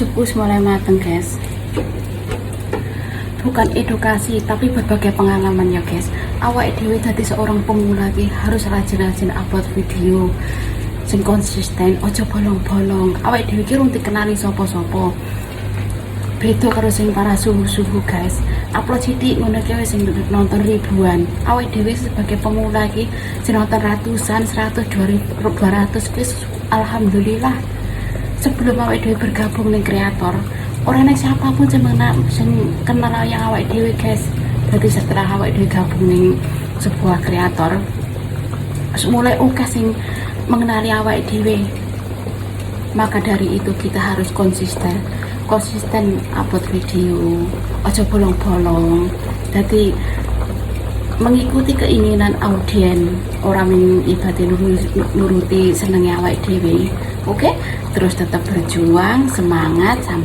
suku mulai mateng guys, bukan edukasi tapi berbagai pengalaman ya guys. Awak dewe jadi seorang pemula harus rajin-rajin upload video sing konsisten, ojo bolong-bolong. Awak dewe ki rung dikenali sopo-sopo, beda karo sing para suhu-suhu guys. Upload sithik ngono ki wis nonton ribuan. Awak dewe sebagai pemula ki sing nonton ratusan, 100, 200 wis alhamdulillah. Sebelum awak dewe bergabung ning kreator, orang yang siapapun sing kenal yang awak dewe guys. Jadi setelah awak dewe gabung ning sebuah kreator, mulai oke sing mengenali awak dewe. Maka dari itu kita harus konsisten upload video, ojo bolong-bolong. Jadi mengikuti keinginan audien, orang yang ibadah nuruti senengnya awak dewe. Oke, terus tetap berjuang, semangat sampai